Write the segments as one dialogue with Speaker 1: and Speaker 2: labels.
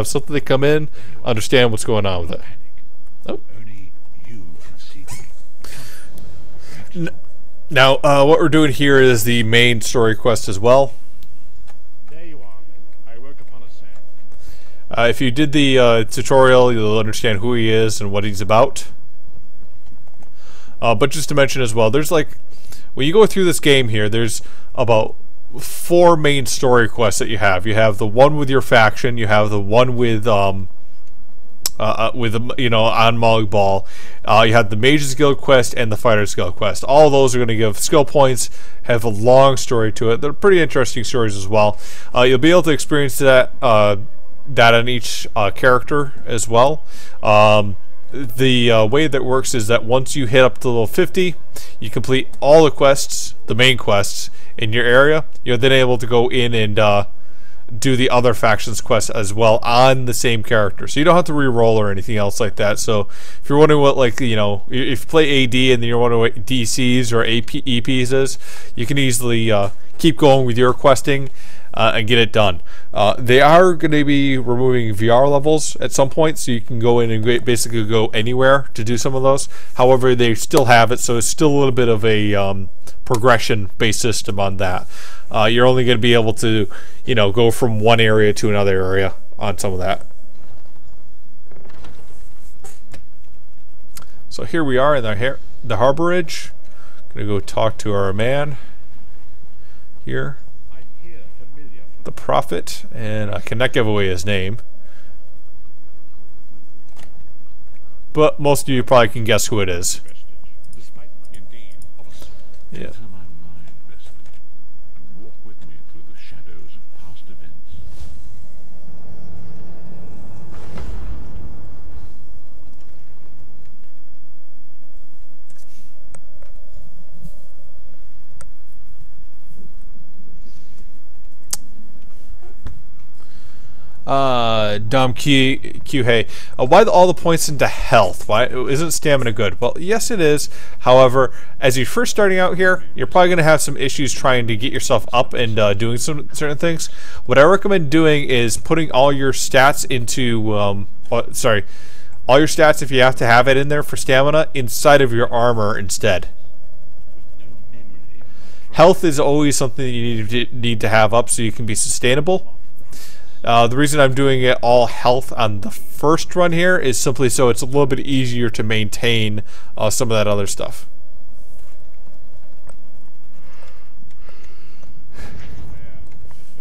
Speaker 1: have something to come in, understand what's going on with it. Oh. Now, what we're doing here is the main story quest as well.
Speaker 2: There you are. I work upon a sand.
Speaker 1: If you did the tutorial, you'll understand who he is and what he's about. But just to mention as well, there's like, when you go through this game here, there's about 4 main story quests that you have. You have the one with your faction, you have the one with on Molly Ball. You have the Mage's Guild quest and the Fighter's Guild quest. All of those are going to give skill points, have a long story to it. They're pretty interesting stories as well. You'll be able to experience that on each character as well. The way that works is that once you hit up to level 50, you complete all the quests, the main quests in your area. You're then able to go in and do the other factions quests as well on the same character, so you don't have to re-roll or anything else like that. So if you're wondering what, like, you know, if you play AD and then you're wondering what DCs or EPs is, you can easily keep going with your questing and get it done. They are going to be removing VR levels at some point, so you can go in and basically go anywhere to do some of those. However, they still have it, so it's still a little bit of a progression-based system on that. You're only going to be able to, you know, go from one area to another area on some of that. So here we are in the harborage. Gonna go talk to our man here, the Prophet, and I cannot give away his name, but most of you probably can guess who it is. Yeah. Dom Q-Hey. Why all the points into health? Why isn't stamina good? Well, yes it is. However, as you're first starting out here, you're probably going to have some issues trying to get yourself up and doing some certain things. What I recommend doing is putting all your stats into all your stats, if you have to have it in there for stamina, inside of your armor instead. Health is always something that you need to have up so you can be sustainable. The reason I'm doing it all health on the first run here is simply so it's a little bit easier to maintain some of that other stuff.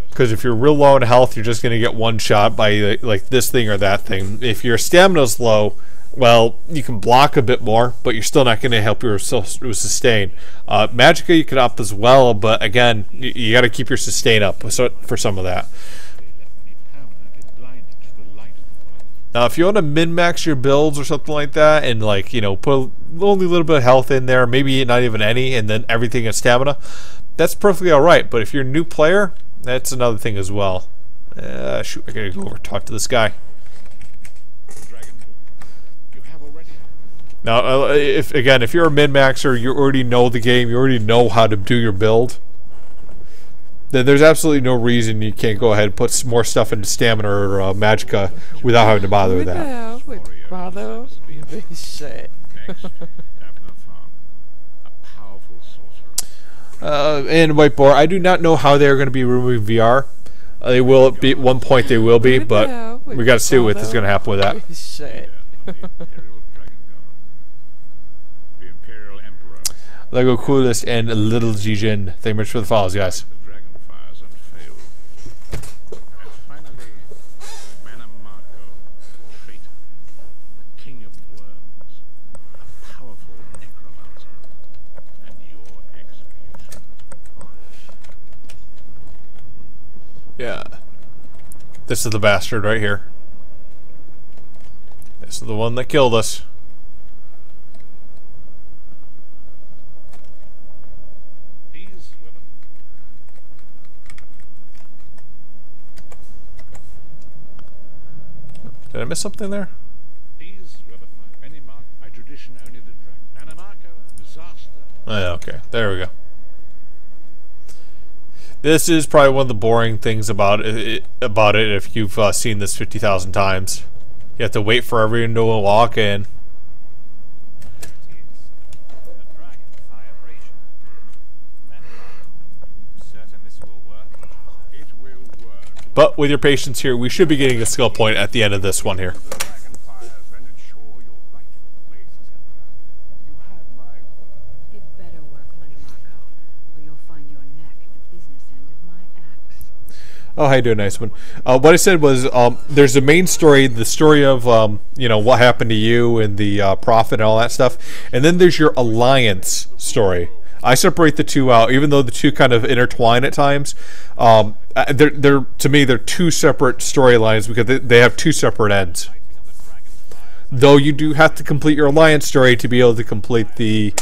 Speaker 1: Because if you're real low in health, you're just going to get one shot by like this thing or that thing. If your stamina's low, well, you can block a bit more, but you're still not going to help yourself sustain. Magicka you can up as well, but again, you got to keep your sustain up for some of that. Now, if you want to min-max your builds or something like that, and, like, you know, put only a little bit of health in there, maybe not even any, and then everything in stamina, that's perfectly all right. But if you're a new player, that's another thing as well. Shoot, I gotta go over and talk to this guy. Now, if you're a min-maxer, you already know the game, you already know how to do your build, then there's absolutely no reason you can't go ahead and put some more stuff into stamina or magicka without having to bother with that. And Whiteboard, I do not know how they're going to be removing VR. They will be at one point. They will be, but we got to see what's going to happen with that. Lego Coolest and Little Jijin. Thank you much for the follows, guys. Yeah. This is the bastard right here. This is the one that killed us. Did I miss something there? Oh, yeah, okay. There we go. This is probably one of the boring things about it if you've seen this 50,000 times. You have to wait for everyone to walk in. But with your patience here, we should be getting a skill point at the end of this one here.
Speaker 3: It better work, Money Marco, or you'll find your neck at the business end of my axe.
Speaker 1: Oh, how you doing, nice one? What I said was, there's the main story, the story of, you know, what happened to you and the prophet and all that stuff, and then there's your alliance story. I separate the two out, even though the two kind of intertwine at times. They're to me, they're two separate storylines because they have two separate ends. Though you do have to complete your alliance story to be able to complete the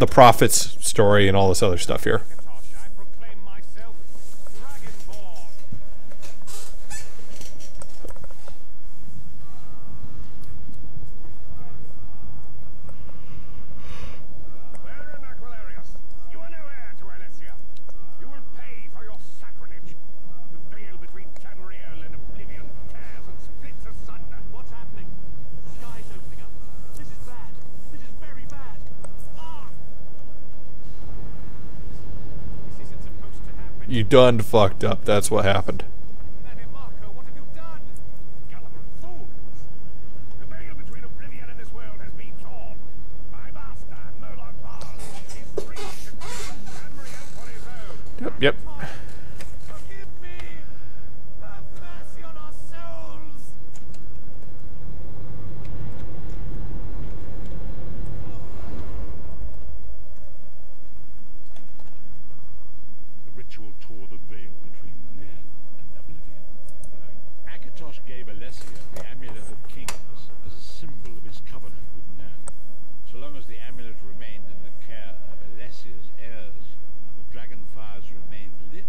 Speaker 1: prophet's story and all this other stuff here. You done fucked up. That's what happened.
Speaker 2: Marco, what have you done? Gullible fools! The veil between oblivion and this world has been torn. My master, Merlin Paul, is free to claim Tamriel for his own.
Speaker 1: Yep.
Speaker 2: Forgive me! Have mercy on our souls! The ritual tore the veil between Nan and oblivion. Akatosh gave Alessia the amulet of kings as a symbol of his covenant with Nan. So long as the amulet remained in the care of Alessia's heirs and the dragon fires remained lit,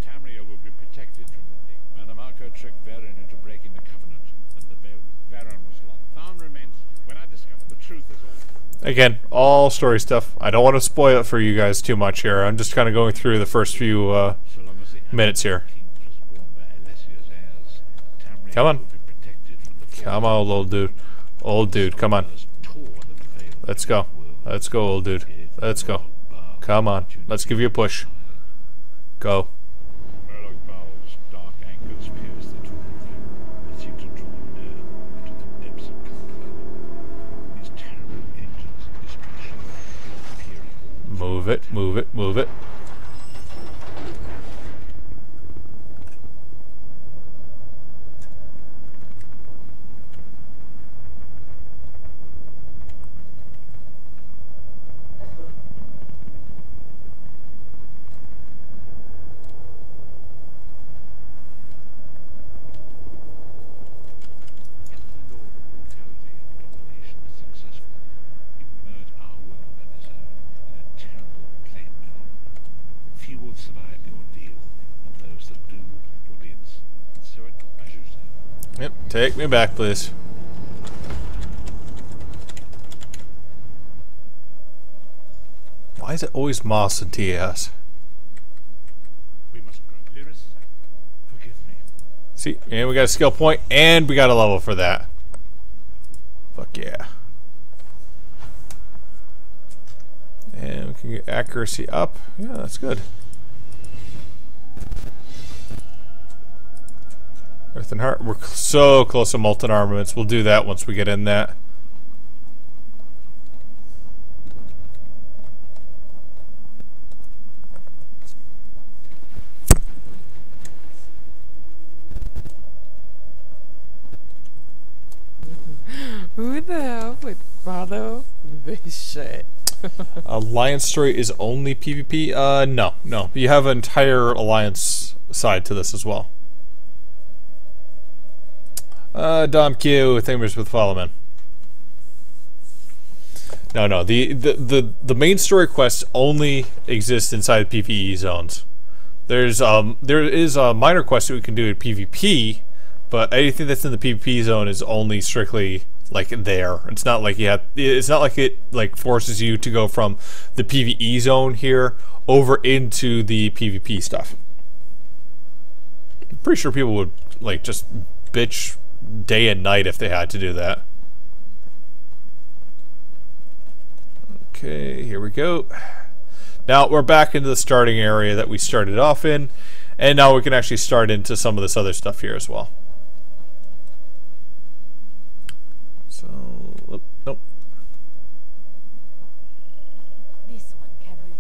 Speaker 2: Tamriel would be protected from the dig. Manamarco tricked Varen into breaking the covenant, and the veil with Varen was lost. Tharn remains. When I discovered the truth is all.
Speaker 1: Again, all story stuff. I don't want to spoil it for you guys too much here. I'm just kind of going through the first few
Speaker 2: So long as the
Speaker 1: minutes here.
Speaker 2: Kings was born by Alessia's heirs, Tamriel
Speaker 1: Come on.
Speaker 2: would be protected from the
Speaker 1: Come on, old dude. Old dude, come on. Let's go. Let's go, old dude. Let's go. Come on. Let's give you a push. Go.
Speaker 2: Murloc Bowl's dark angers pierce the torn veil that seem to draw near into the depths of Cumberland. These terrible engines of destruction appearing all
Speaker 1: Move it, move it, move it.
Speaker 2: If the Lord of Brutality and Domination is successful, he will merge our world and his own in a terrible plain mill. Few will survive the ordeal, and those that do will be inserted as you say.
Speaker 1: Yep, take me back, please. Why is it always Moss and TS?
Speaker 2: We must grow. Lyris, forgive me.
Speaker 1: See, and we got a skill point, and we got a level for that. Fuck yeah. And we can get accuracy up. Yeah, that's good. Earth and Heart. We're so close to Molten Armaments. We'll do that once we get in that.
Speaker 4: Who the hell would follow this shit?
Speaker 1: Alliance story is only PvP? No, no. You have an entire Alliance side to this as well. Dom Q, Thamers with Follow Man. No. The main story quests only exist inside PvE zones. There is a minor quest that we can do at PvP, but anything that's in the PvP zone is only strictly like there. It's not like it's not like it like forces you to go from the PvE zone here over into the PvP stuff. I'm pretty sure people would like just bitch day and night if they had to do that. Okay, here we go. Now we're back into the starting area that we started off in, and now we can actually start into some of this other stuff here as well. So, nope.
Speaker 3: This one, Tamriel.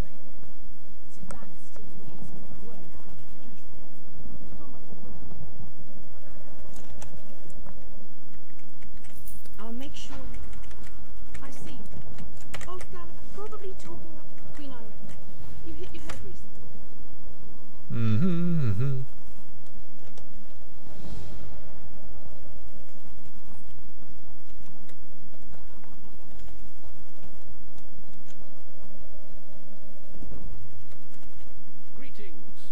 Speaker 3: Savannah still waits for word from the east. So much
Speaker 5: I'll make sure. I see. Oh, Dad, probably talking up Queen Irene. You hit your head recently.
Speaker 2: Greetings.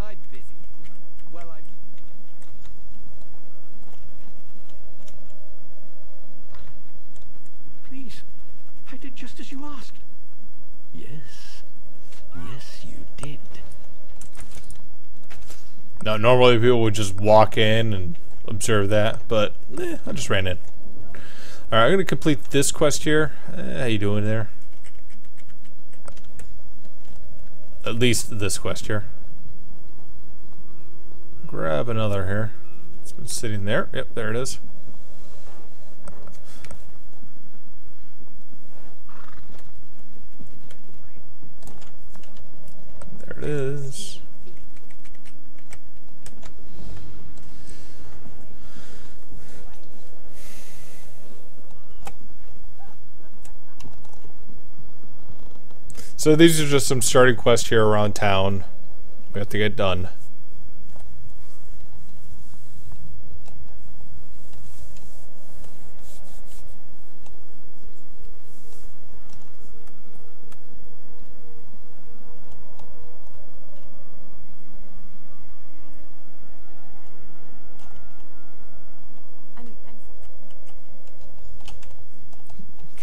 Speaker 6: I'm busy. Well, I'm...
Speaker 2: Please, I did just as you asked.
Speaker 6: Yes. Yes, you did.
Speaker 1: Now, normally people would just walk in and observe that, but I just ran in. Alright, I'm going to complete this quest here. How you doing there? At least this quest here. Grab another here. It's been sitting there. Yep, there it is. There it is. So these are just some starting quests here around town we have to get done.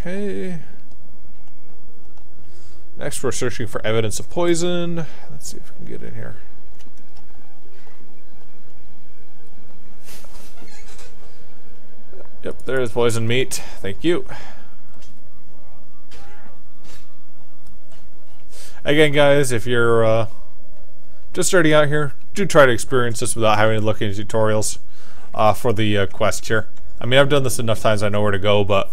Speaker 1: Okay. Next, we're searching for evidence of poison. Let's see if we can get in here. Yep, there's poison meat. Thank you. Again, guys, if you're just starting out here, do try to experience this without having to look into tutorials for the quest here. I mean, I've done this enough times I know where to go, but,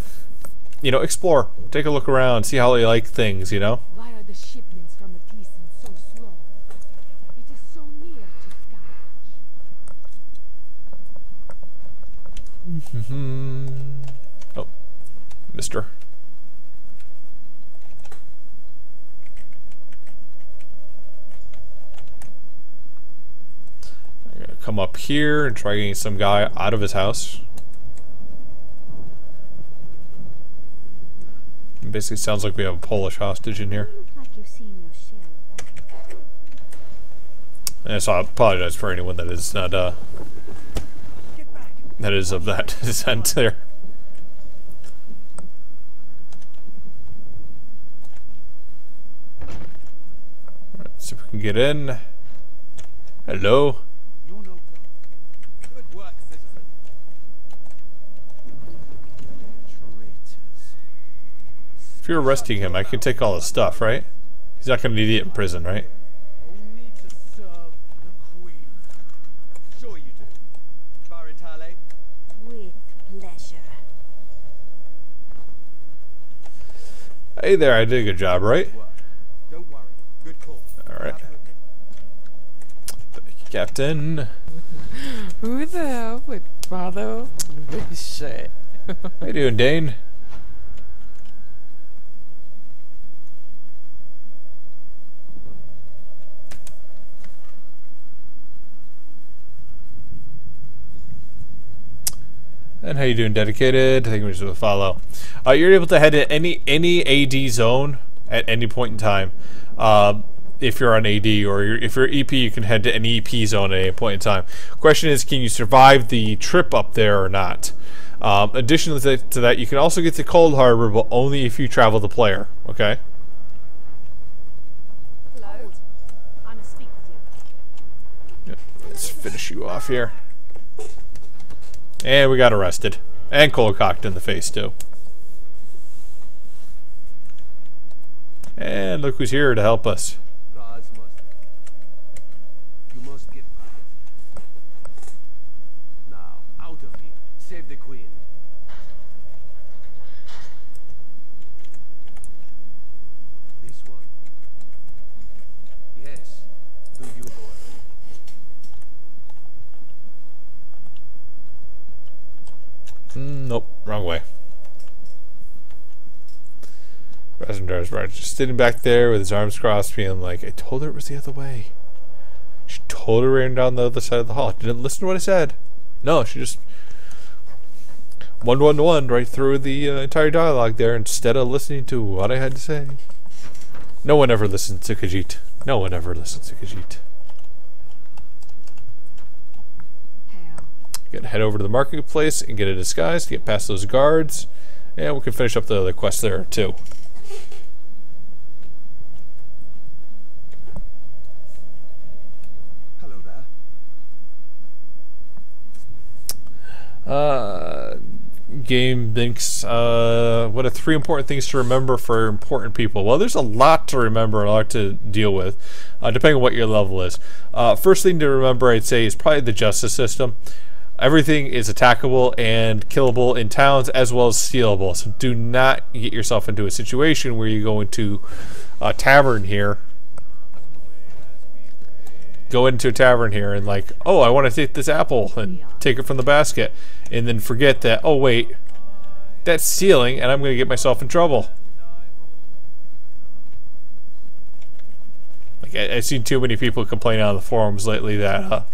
Speaker 1: you know, explore. Take a look around, see how you like things, you know?
Speaker 3: Why are the shipments from Matisse so slow? It is so near to Scarabage.
Speaker 1: Oh, mister. I'm gonna come up here and try getting some guy out of his house. It basically sounds like we have a Polish hostage in here.
Speaker 5: Like you've seen your share.
Speaker 1: And so I apologize for anyone that is not that is of that descent there. Alright, let's see if we can get in. Hello.
Speaker 6: You're no god. Good work, citizen. Traitors.
Speaker 1: If you're arresting him, I can take all his stuff, right? He's not gonna need it in prison, right?
Speaker 6: Only to serve the queen. Sure you do. Baritale.
Speaker 5: With pleasure.
Speaker 1: Hey there, I did a good job, right?
Speaker 6: Work. Don't worry. Good call.
Speaker 1: Alright.
Speaker 6: Have to admit.
Speaker 1: Thank you, Captain.
Speaker 4: Who the hell would bother with this shit?
Speaker 1: How you doing, Dane? And how you doing, Dedicated? Thank you for the follow. You're able to head to any AD zone at any point in time. if you're on AD, or if you're EP, you can head to an EP zone at any point in time. Question is, can you survive the trip up there or not? Additionally to that, you can also get to Cold Harbor, but only if you travel the player. Okay.
Speaker 5: Hello. I must speak with you.
Speaker 1: Yep. Let's finish you off here. And we got arrested. And cold cocked in the face, too. And look who's here to help us.
Speaker 6: You must get back. Now, out of here. Save the queen. This one? Yes. Do you go
Speaker 1: Nope, wrong way. Razendar's right, just sitting back there with his arms crossed, being like, I told her it was the other way. She totally ran down the other side of the hall. Didn't listen to what I said. No, she just one right through the entire dialogue there instead of listening to what I had to say. No one ever listens to Khajiit. No one ever listens to Khajiit. Gonna head over to the marketplace and get a disguise to get past those guards, and we can finish up the other quest there too.
Speaker 6: Hello there.
Speaker 1: Game thinks, what are 3 important things to remember for important people? Well, there's a lot to remember, a lot to deal with, depending on what your level is. First thing to remember, I'd say, is probably the justice system. Everything is attackable and killable in towns as well as stealable. So do not get yourself into a situation where you go into a tavern here. Go into a tavern here and like, oh, I want to take this apple and take it from the basket. And then forget that, oh wait, that's stealing and I'm going to get myself in trouble. Like I've seen too many people complain on the forums lately that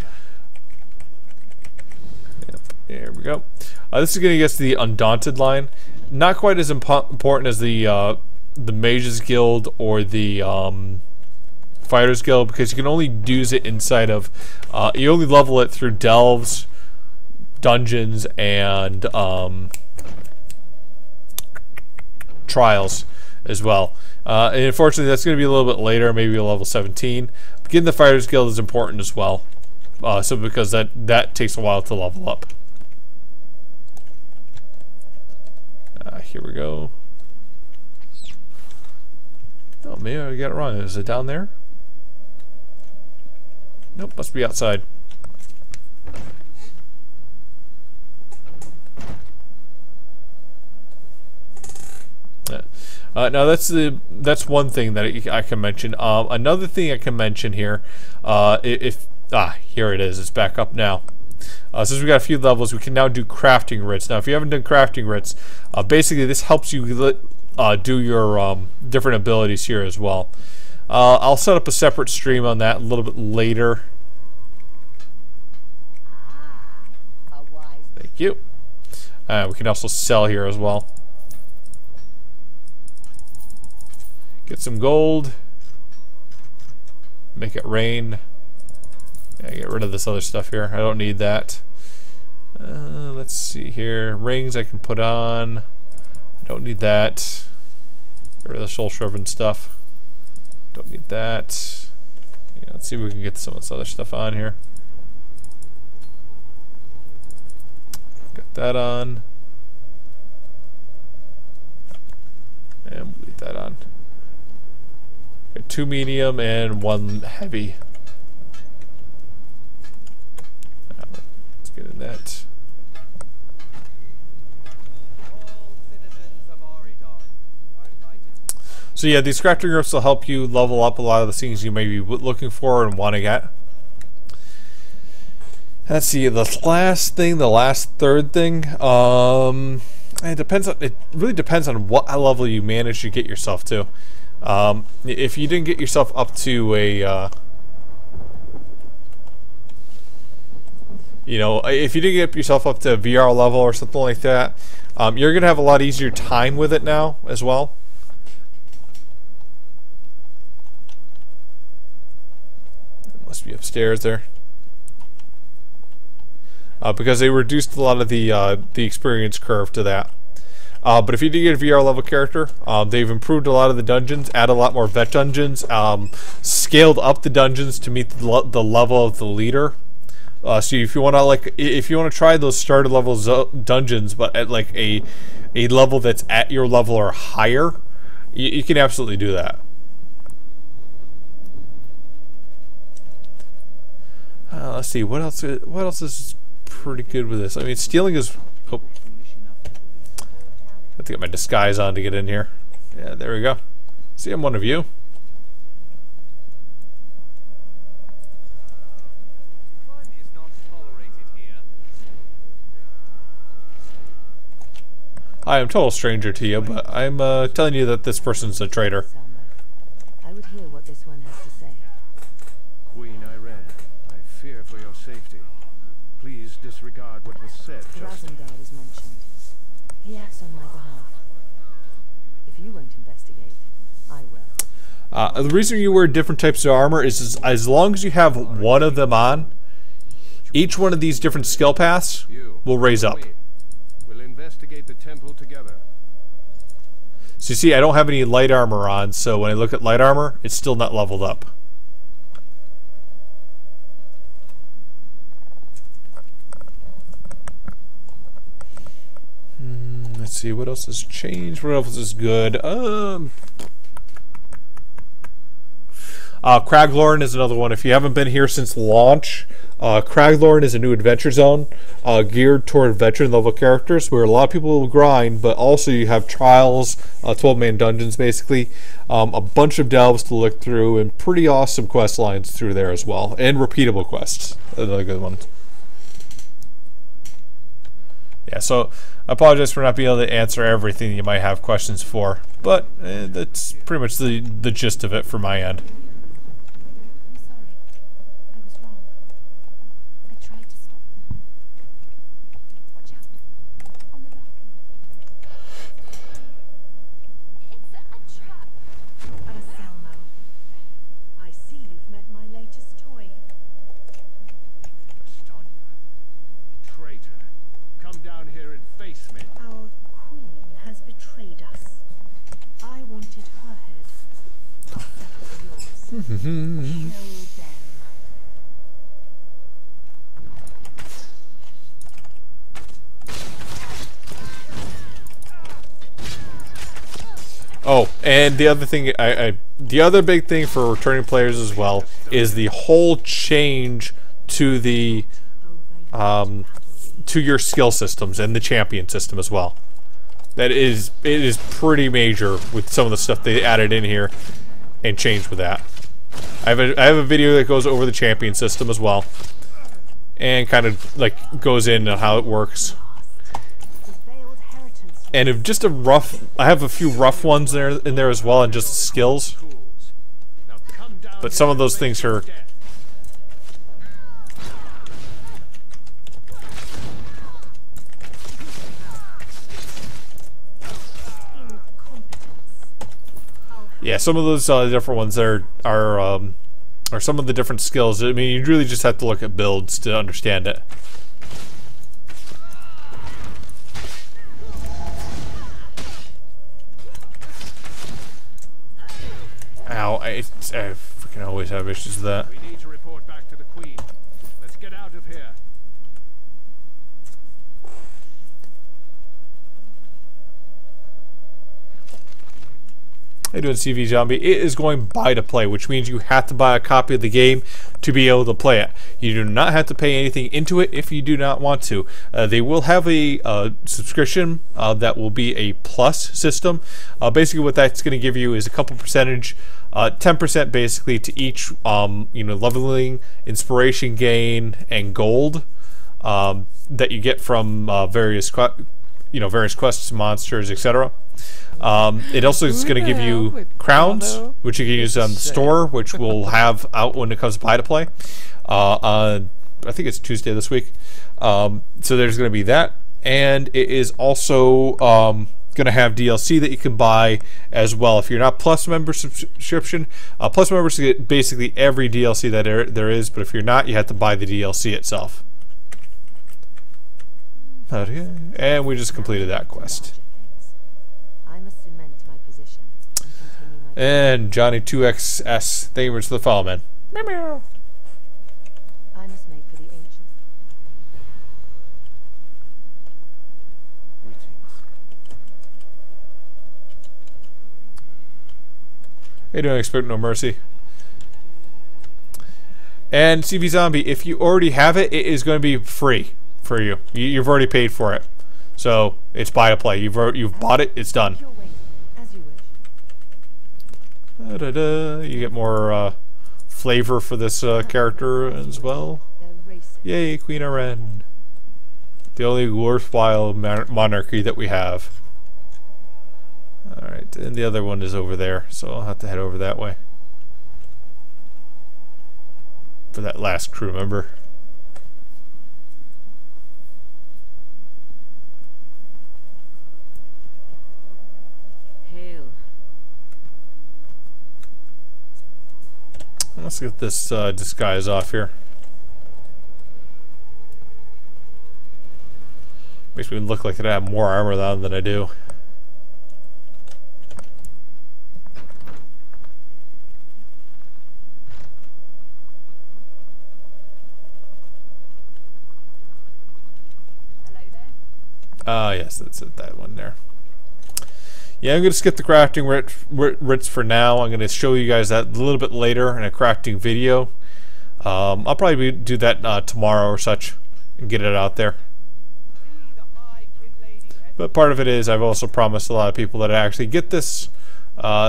Speaker 1: there we go. This is going to get us to the Undaunted line. Not quite as important as the Mages Guild or the Fighters Guild, because you can only use it inside of... you only level it through delves, dungeons, and trials as well. And unfortunately, that's going to be a little bit later, maybe level 17. But getting the Fighters Guild is important as well. So because that takes a while to level up. Here we go. Oh, maybe I got it wrong. Is it down there? Nope, must be outside. Now that's one thing that I can mention. Another thing I can mention here, here it is. It's back up now. Since we got a few levels, we can now do crafting writs. Now, if you haven't done crafting writs, basically this helps you do your different abilities here as well. I'll set up a separate stream on that a little bit later. Thank you. We can also sell here as well. Get some gold. Make it rain. Yeah, get rid of this other stuff here. I don't need that. Let's see here. Rings I can put on. I don't need that. Get rid of the soul shriven stuff. Don't need that. Yeah, let's see if we can get some of this other stuff on here. Got that on. And we'll leave that on. Got 2 medium and 1 heavy. Let's get in that. So yeah, these crafting groups will help you level up a lot of the things you may be looking for and want to get. Let's see, the last thing, the last third thing, it depends on, it really depends on what level you manage to get yourself to. If you didn't get yourself up to a, you know, if you didn't get yourself up to a VR level or something like that, you're going to have a lot easier time with it now as well. Must be upstairs there. Because they reduced a lot of the experience curve to that. But if you do get a VR level character, they've improved a lot of the dungeons, added a lot more vet dungeons, scaled up the dungeons to meet the level of the leader. So if you want to try those starter level dungeons, but at like a level that's at your level or higher, you can absolutely do that. Let's see what else. What else is pretty good with this? I mean, stealing is. Oh, I have to get my disguise on to get in here. Yeah, there we go. See, I'm one of you. I am a total stranger to you, but I'm telling you that this person's a traitor.
Speaker 7: I would hear what this one has to say.
Speaker 8: Queen Irene, I fear for your safety. Please disregard what was said just...
Speaker 7: Razendar was mentioned. He acts on my behalf. If you won't investigate, I will.
Speaker 1: The reason you wear different types of armor is as long as you have one of them on, each one of these different skill paths will raise up.
Speaker 8: We'll investigate the temple together.
Speaker 1: So you see, I don't have any light armor on, so when I look at light armor, it's still not leveled up. Let's see, what else has changed? What else is good? Craglorn is another one. If you haven't been here since launch, Craglorn is a new adventure zone geared toward veteran level characters where a lot of people will grind, but also you have trials, 12-man dungeons basically, a bunch of delves to look through, and pretty awesome quest lines through there as well, and repeatable quests. Another good one. Yeah, so I apologize for not being able to answer everything you might have questions for, but that's pretty much the gist of it for my end.
Speaker 5: I'm sorry. I was wrong. I tried to stop them. Watch out. On the balcony. It's a trap.
Speaker 9: Araselmo, I see you've met my latest toy.
Speaker 8: Estonia. Traitor. Come down here and face me.
Speaker 9: Our queen has betrayed us. I wanted her head. I'll settle for yours. Kill them.
Speaker 1: Oh, and the other thing, the other big thing for returning players as well is the whole change to the to your skill systems and the champion system as well. It is pretty major with some of the stuff they added in here and changed with that. I have a video that goes over the champion system as well, and kind of like goes in on how it works. And if just I have a few rough ones in there as well, and just skills. But some of those things are. Yeah, some of those different ones are some of the different skills. I mean, you really just have to look at builds to understand it. Ow, I freaking always have issues with that.
Speaker 8: We need to report back to the Queen. Let's get out of here.
Speaker 1: How you doing, CV Zombie? It is going buy to play, which means you have to buy a copy of the game to be able to play it. You do not have to pay anything into it if you do not want to. They will have a subscription that will be a plus system. Basically, what that's going to give you is a couple percentage, 10% basically to each, leveling, inspiration gain, and gold that you get from various quests, monsters, etc. It also is going to give you crowns, which you can use on the store, which we'll have out when it comes to buy to play. I think it's Tuesday this week. So there's going to be that, and it is also going going to have DLC that you can buy as well. If you're not Plus member subscription, Plus members get basically every DLC that there is, but if you're not, you have to buy the DLC itself. Okay. And we just completed that quest.
Speaker 7: I must cement my position and continue my
Speaker 1: And Johnny 2XS, thank you very much for the follow, man. Meow meow.
Speaker 7: I must make for the ancients.
Speaker 1: Hey, don't expect no mercy. And CV Zombie, if you already have it, it is going to be free for you. You've already paid for it, so it's buy to play. You've bought it. It's done.
Speaker 7: Your way, as you wish.
Speaker 1: Da-da-da. You get more flavor for this character as well.
Speaker 7: Their race.
Speaker 1: Yay, Queen Aren. The only worthwhile monarchy that we have. Alright, and the other one is over there, so I'll have to head over that way. For that last crew member.
Speaker 3: Hail.
Speaker 1: Let's get this disguise off here. Makes me look like I have more armor on than I do.
Speaker 3: Hello there.
Speaker 1: Ah, yes, that's it, that one there. Yeah, I'm going to skip the crafting writs for now. I'm going to show you guys that a little bit later in a crafting video. I'll probably do that tomorrow or such and get it out there. But part of it is I've also promised a lot of people that I actually get this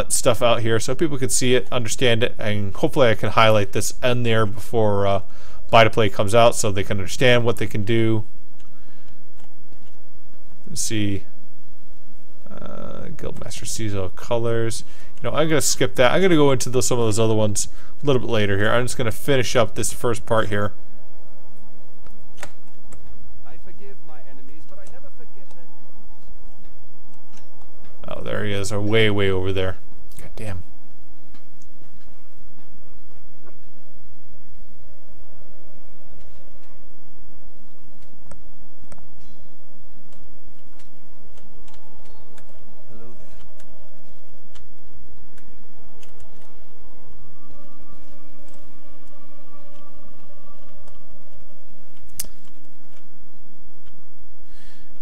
Speaker 1: stuff out here so people can see it, understand it, and hopefully I can highlight this in there before Buy to Play comes out so they can understand what they can do. Let's see. Guildmaster Seasonal Colors. You know, I'm going to skip that. I'm going to go into some of those other ones a little bit later here. I'm just going to finish up this first part here.
Speaker 6: I forgive my enemies, but I never forget their names.
Speaker 1: Oh, there he is. Way, way over there. God damn.
Speaker 8: Hello there.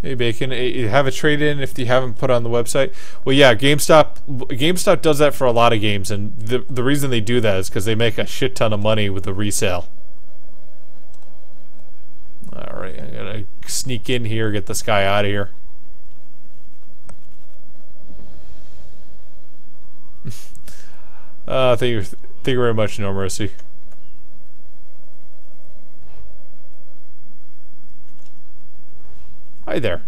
Speaker 1: Hey Bacon, you have a trade-in if you haven't put on the website. Well, yeah, GameStop does that for a lot of games, and the reason they do that is because they make a shit ton of money with the resale. All right, I'm gonna sneak in here, get this guy out of here. Thank you very much, No Mercy. Hi there.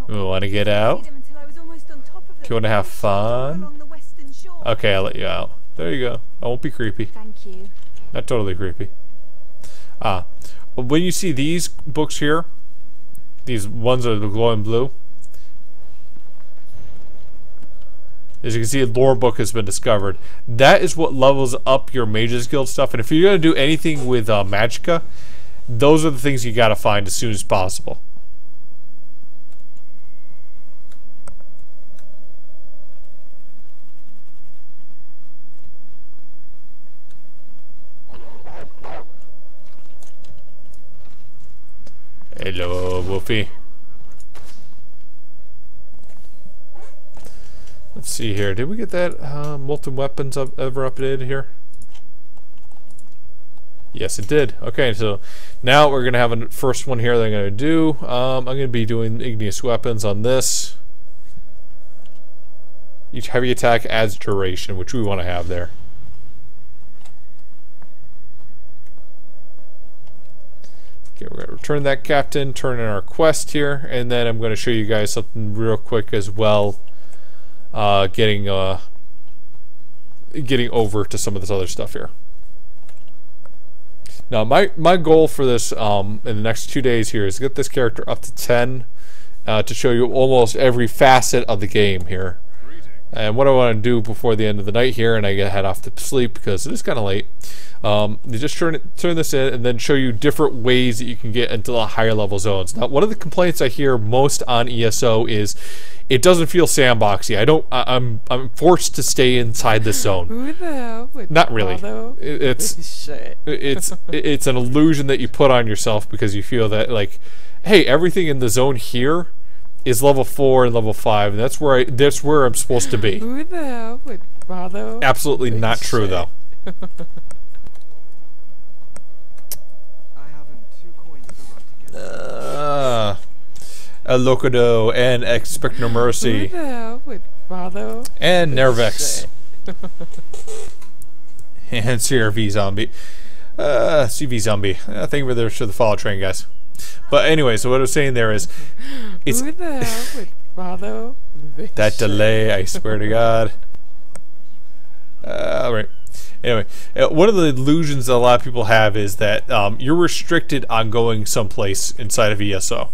Speaker 1: You want to get out? Do you want to have fun? Okay, I'll let you out. There you go. I won't be creepy.
Speaker 3: Thank you.
Speaker 1: Not totally creepy. When you see these books here, these ones that are glowing blue, as you can see, a lore book has been discovered. That is what levels up your Mages Guild stuff. And if you're going to do anything with Magicka, those are the things you got to find as soon as possible. Hello, Wolfie. Let's see here. Did we get that molten weapons ever updated here? Yes, it did. Okay, so now we're gonna have a first one here that I'm gonna do. I'm gonna be doing igneous weapons on this. Each heavy attack adds duration, which we want to have there. Okay, we're going to return that captain, turn in our quest here, and then I'm going to show you guys something real quick as well. Getting over to some of this other stuff here. Now, my goal for this in the next 2 days here is to get this character up to 10 to show you almost every facet of the game here. And what I want to do before the end of the night here, and I get head off to sleep because it is kind of late, you just turn this in and then show you different ways that you can get into the higher level zones. Now, one of the complaints I hear most on ESO is it doesn't feel sandboxy. I'm forced to stay inside this zone.
Speaker 4: Who the hell would
Speaker 1: Not really.
Speaker 4: bother
Speaker 1: It's
Speaker 4: with shit?
Speaker 1: it's an illusion that you put on yourself because you feel that, like, hey, everything in the zone here is level 4 and level 5, and that's where I'm supposed to be.
Speaker 4: Who the hell would bother?
Speaker 1: Absolutely not true, though.
Speaker 6: I haven't 2 coins to rub together.
Speaker 1: Alocado and Expect No
Speaker 4: Who
Speaker 1: Mercy
Speaker 4: the hell would bother?
Speaker 1: and
Speaker 4: with
Speaker 1: Nervex
Speaker 4: shit?
Speaker 1: and CRV Zombie. CV Zombie. Thank you for the follow train, guys. But anyway, so what I was saying there is, it's
Speaker 4: Who the hell would bother? with
Speaker 1: that
Speaker 4: shit?
Speaker 1: delay, I swear to God. Alright. Anyway, one of the illusions that a lot of people have is that you're restricted on going someplace inside of ESO.